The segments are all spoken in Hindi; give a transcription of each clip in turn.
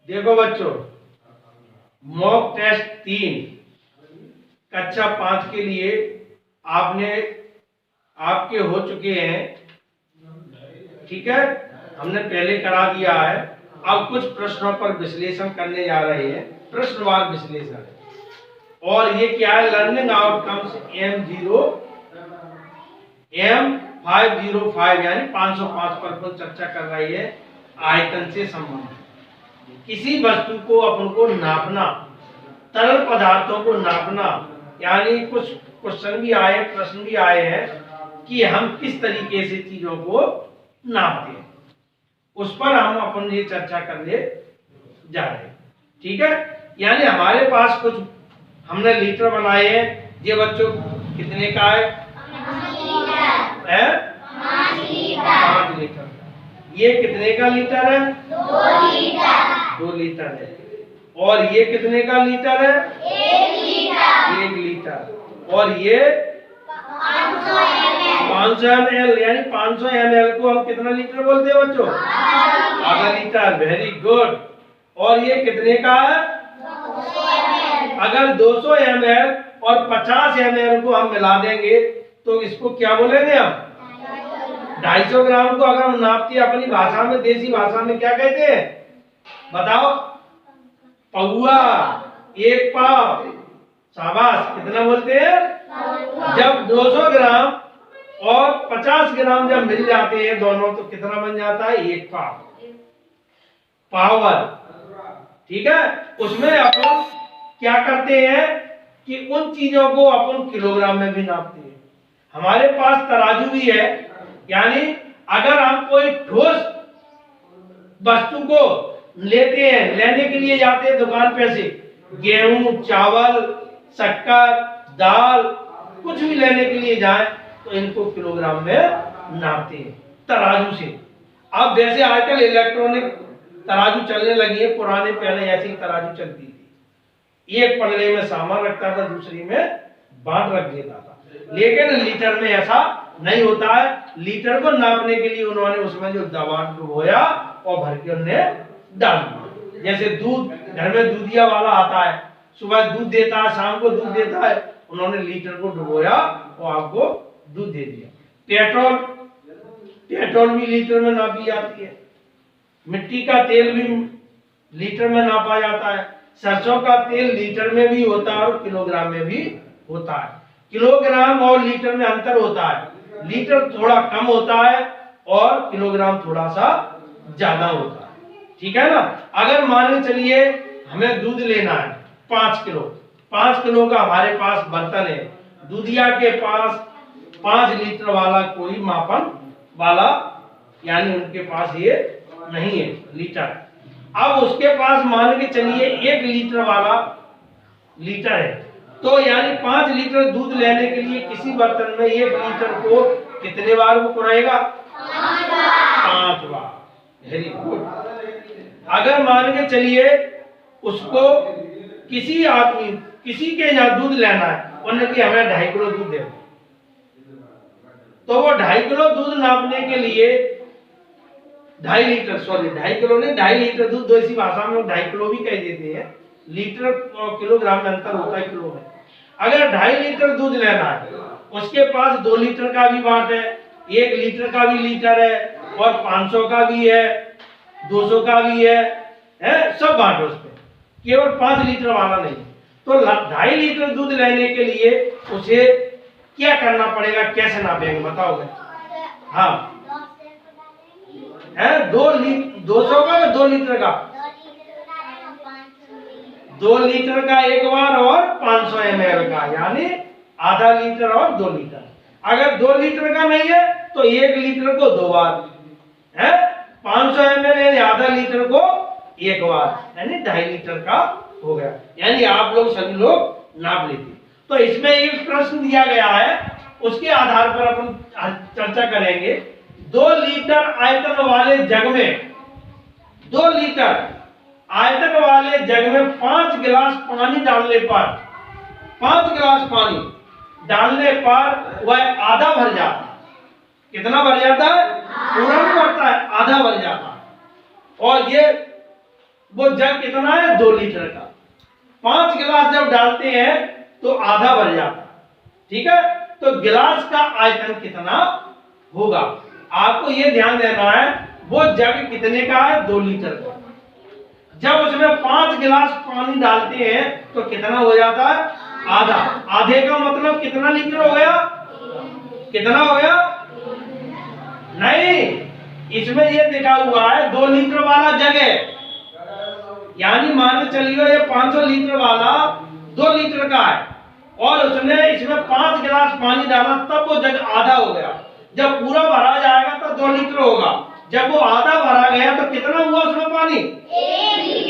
देखो बच्चों, मॉक टेस्ट 3 कक्षा 5 के लिए आपके हो चुके हैं। ठीक है, हमने पहले करा दिया है। अब कुछ प्रश्नों पर विश्लेषण करने जा रहे हैं, प्रश्नवार विश्लेषण। और ये क्या है, लर्निंग आउटकम्स M505 यानी 505 पर अपन चर्चा कर रही है। आयतन से संबंधित किसी वस्तु को अपन को नापना, तरल पदार्थों को नापना, यानी कुछ क्वेश्चन भी आए, प्रश्न भी आए हैं कि हम किस तरीके से चीजों को नापते हैं, उस पर हम अपन ये चर्चा करने जा रहे हैं। ठीक है, यानी हमारे पास कुछ हमने लीटर बनाए हैं। ये बच्चों कितने का है? 5 लीटर। ये कितने का लीटर है? 2 लीटर है। और ये कितने का लीटर है? 1 लीटर। और ये 500 ml, यानी 500 ml को हम कितना लीटर बोलते हैं बच्चों? आधा लीटर। Very good. और ये कितने का है? अगर 200 ml और 50 ml को हम मिला देंगे तो इसको क्या बोलेंगे हम? 250 ग्राम को अगर हम नापते अपनी भाषा में, देसी भाषा में क्या कहते हैं बताओ? पौआ। 1 पाव। शाबाश। कितना बोलते हैं? जब 200 ग्राम और 50 ग्राम जब मिल जाते हैं दोनों तो कितना बन जाता है? 1 पाव। पावर। ठीक है, उसमें अपन क्या करते हैं कि उन चीजों को अपन किलोग्राम में भी नापते हैं। हमारे पास तराजू भी है, यानी अगर हम कोई ठोस वस्तु को लेते हैं, लेने के लिए जाते हैं दुकान पे से, गेहूं, चावल, शक्कर, दाल, कुछ भी लेने के लिए जाएं तो इनको किलोग्राम में नापते हैं तराजू से। अब वैसे आजकल इलेक्ट्रॉनिक तराजू चलने लगी है, पुराने पहले ऐसी तराजू चलती थी। एक पल्ले में सामान रखता था, दूसरी में बांट रख देता था। लेकिन लीटर में ऐसा नहीं होता है। लीटर को नापने के लिए उन्होंने उसमें जो दवा डुबोया और भर के उन्हें डाल दिया। जैसे दूध, घर में दूधिया वाला आता है, सुबह दूध देता है, शाम को दूध देता है, उन्होंने लीटर को डुबोया और आपको दूध दे दिया। पेट्रोल भी लीटर में नापी जाती है। मिट्टी का तेल भी लीटर में नापा जाता है। सरसों का तेल लीटर में भी होता है और किलोग्राम में भी होता है। किलोग्राम और लीटर में अंतर होता है। लीटर थोड़ा कम होता है और किलोग्राम थोड़ा सा ज्यादा होता है। ठीक है ना। अगर मान के चलिए हमें दूध लेना है 5 किलो, 5 किलो का हमारे पास बर्तन है, दूधिया के पास 5 लीटर वाला कोई मापन वाला, यानी उनके पास ये नहीं है लीटर। अब उसके पास मान के चलिए 1 लीटर वाला लीटर है, तो यानी 5 लीटर दूध लेने के लिए किसी बर्तन में 1 लीटर को कितने बार वो पुराएगा? 5 बार। Very good. अगर मान के चलिए उसको किसी आदमी, किसी के यहाँ दूध लेना है, उन्होंने कि हमें 2.5 किलो दूध दे, तो वो 2.5 किलो दूध नापने के लिए 2.5 लीटर, सॉरी 2.5 किलो नहीं, 2.5 लीटर दूध, देसी भाषा में 2.5 किलो भी कह देते हैं। लीटर और किलोग्राम में अंतर होता है किलो में। अगर 2.5 लीटर दूध लेना है, उसके पास 2 लीटर का भी बाट है, 1 लीटर का भी लीटर है, और 500 का भी है, 200 का भी है, सब बाट उस पे, केवल 5 लीटर वाला नहीं। तो 2.5 लीटर दूध लेने के लिए उसे क्या करना पड़ेगा, कैसे नापेंगे बताओगे? हाँ, है 200 का 2 लीटर का? 2 लीटर का एक बार और 500 ml का, यानी आधा लीटर और 2 लीटर। अगर 2 लीटर का नहीं है तो 1 लीटर को 2 बार है, 500 ml यानी आधा लीटर को 1 बार, यानी 2.5 लीटर का हो गया। यानी आप लोग सभी लोग नाप लेते। तो इसमें एक प्रश्न दिया गया है, उसके आधार पर अपन चर्चा करेंगे। 2 लीटर आयतन वाले जग में, 2 लीटर आयतन वाले जग में 5 गिलास पानी डालने पर, 5 गिलास पानी डालने पर वह आधा भर जाता है। कितना भर जाता है? पूरा नहीं भरता है, आधा भर जाता है। और ये वो जग कितना है 2 लीटर का। 5 गिलास जब डालते हैं तो आधा भर जाता है, ठीक है। तो गिलास का आयतन कितना होगा, आपको ये ध्यान देना है। वो जग कितने का है 2 लीटर का। जब उसमें 5 गिलास पानी डालते हैं तो कितना हो जाता है आधा। आधे का मतलब कितना लीटर हो गया, कितना हो गया, नहीं, इसमें ये लिखा हुआ है 2 लीटर वाला जग है, यानी मान के चलिए ये 500 लीटर वाला 2 लीटर का है और उसने इसमें 5 गिलास पानी डाला तब वो जग आधा हो गया। जब पूरा भरा जाएगा तो 2 लीटर होगा। जब वो आधा भरा गया तो कितना हुआ उसमें पानी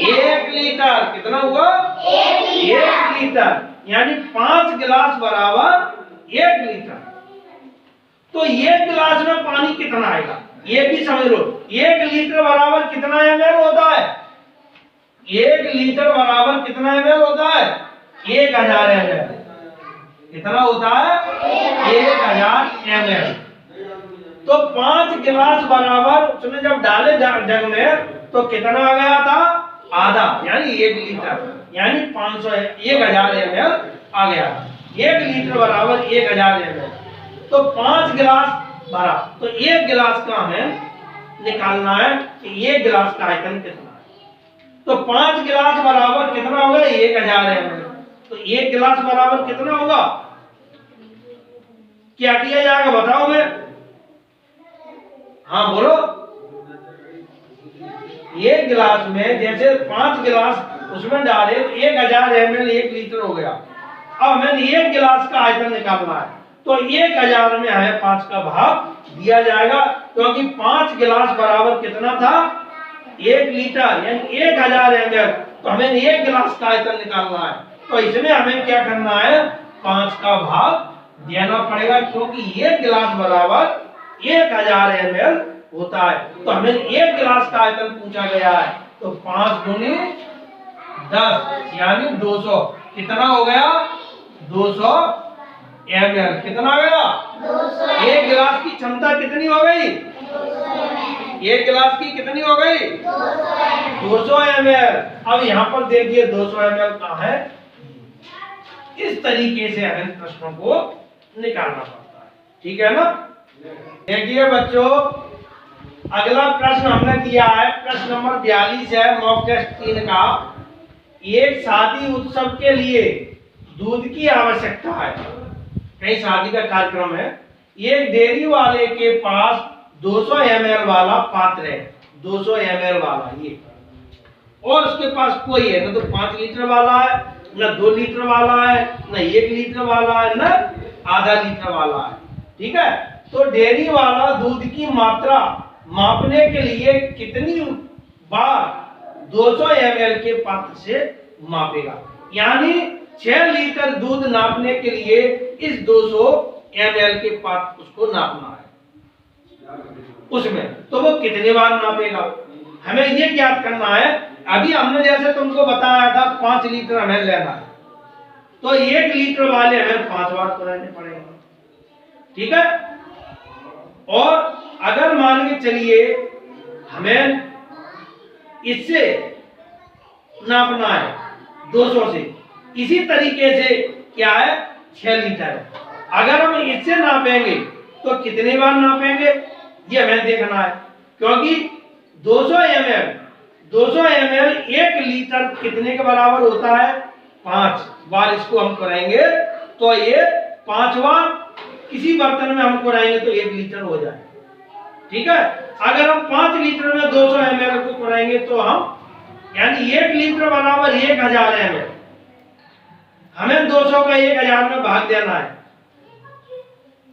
1 लीटर। कितना हुआ 1 लीटर, यानी 5 गिलास बराबर 1 लीटर। तो 1 गिलास में पानी कितना आएगा ये भी समझ लो। 1 लीटर बराबर कितना ml होता है, 1 लीटर बराबर कितना ml होता है 1000 ml। कितना होता है 1000 ml। तो 5 गिलास बराबर उसने जब डाले जग में तो कितना आ गया था आधा, यानी 1 लीटर, यानी 1000 ml आ गया। 1 लीटर बराबर 1000 ml। तो 5 गिलास भरा तो 1 गिलास का हमें निकालना है कि 1 गिलास का आयतन कितना है। तो 5 गिलास बराबर कितना होगा 1000 ml। तो 1 गिलास बराबर कितना होगा, क्या किया जाएगा बताओ मैं, हाँ बोलो। 1 गिलास में जैसे 5 गिलास उसमें डाले तो 1000 ml 1 लीटर हो गया। अब हमें 1 गिलास का आयतन निकालना है तो 1000 में हमें 5 का भाग दिया जाएगा, क्योंकि 5 गिलास बराबर कितना था 1 लीटर, यानी 1000 ml। तो हमें 1 गिलास का आयतन निकालना है। तो इसमें हमें क्या करना है 5 का भाग देना पड़ेगा, क्योंकि 1 गिलास बराबर 1000 ml होता है। तो हमें 1 गिलास का आयतन पूछा गया है, तो 5 दूनी 10 यानी 200। कितना हो गया 200 ml। कितना हो गया 1 गिलास की क्षमता कितनी हो गई 1 गिलास की कितनी हो गई 200 ml। अब यहाँ पर देखिए 200 ml कहाँ है, इस तरीके से हमें प्रश्नों को निकालना पड़ता है, ठीक है ना। देखिए बच्चों अगला प्रश्न हमने दिया है, प्रश्न नंबर 42 है मॉक टेस्ट 3 का। एक शादी उत्सव के लिए दूध की आवश्यकता है, कहीं शादी का कार्यक्रम है। एक डेयरी वाले के पास 200 ml वाला पात्र है, 200 ml वाला ये, और उसके पास कोई है ना तो 5 लीटर वाला है, ना 2 लीटर वाला है, ना 1 लीटर वाला है, ना आधा लीटर वाला है, ठीक है। तो डेयरी वाला दूध की मात्रा मापने के लिए कितनी बार 200 ml के पात्र से मापेगा, यानी 6 लीटर दूध नापने के लिए इस 200 ml के पात्र उसको नापना है उसमें, तो वो कितने बार नापेगा हमें ये ज्ञात करना है। अभी हमने जैसे तुमको बताया था 5 लीटर हमें लेना है, तो 1 लीटर वाले हमें 5 बार कराने पड़ेंगे, ठीक है। और अगर मान के चलिए हमें इससे नापना है 200 से, इसी तरीके से क्या है 6 लीटर है, अगर हम इससे नापेंगे तो कितने बार नापेंगे ये हमें देखना है, क्योंकि 200 ml 1 लीटर कितने के बराबर होता है 5 बार इसको हम कराएंगे तो ये 5 बार किसी बर्तन में हम कराएंगे तो 1 लीटर हो जाए, ठीक है। अगर हम 5 लीटर में 200 ml को कराएंगे तो हम यानी 1 लीटर बराबर 1000 ml, हमें 200 का 1000 में भाग देना है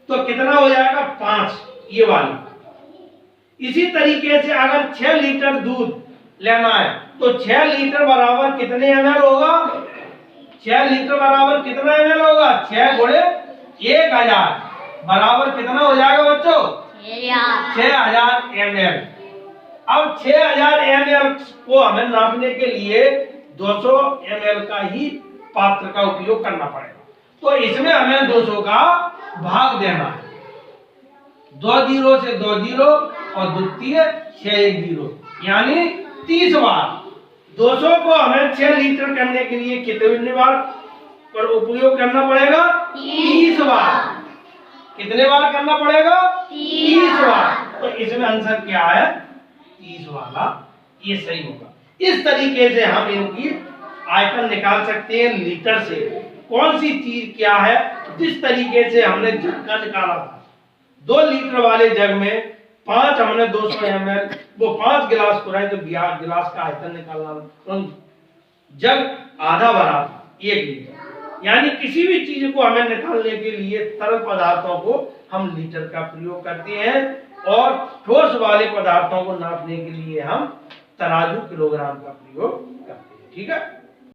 तो कितना हो जाएगा 5 ये वाली। इसी तरीके से अगर 6 लीटर दूध लेना है तो 6 लीटर बराबर कितने ml होगा 6 लीटर बराबर कितना ml होगा 6 गुणे 1000 बराबर कितना हो जाएगा बच्चों 6000 ml। अब 6000 ml को हमें नापने के लिए 200 ml का ही पात्र का उपयोग करना पड़ेगा, तो इसमें हमें 200 का भाग देना है, 2 जीरो से 2 जीरो और द्वितीय 6 1 जीरो, यानी 30 बार 200 को हमें 6 लीटर करने के लिए कितने बार पर उपयोग करना पड़ेगा? 30 बार। कितने बार करना पड़ेगा? 30 बार। तो इसमें आंसर क्या है? 30 वाला, ये सही होगा। इस तरीके से हम इनकी आयतन निकाल सकते हैं लीटर से। कौन सी चीज क्या है? जिस तरीके से हमने जग का निकाला था, 2 लीटर वाले जग में 5 हमने 200 ml, वो 5 गिलास पुराए तो गिलास का आयतन निकालना, तो जग आधा भरा था 1 लीटर। यानी किसी भी चीज को हमें निकालने के लिए तरल पदार्थों को हम लीटर का प्रयोग करते हैं, और ठोस वाले पदार्थों को नापने के लिए हम तराजू किलोग्राम का प्रयोग करते हैं। ठीक है।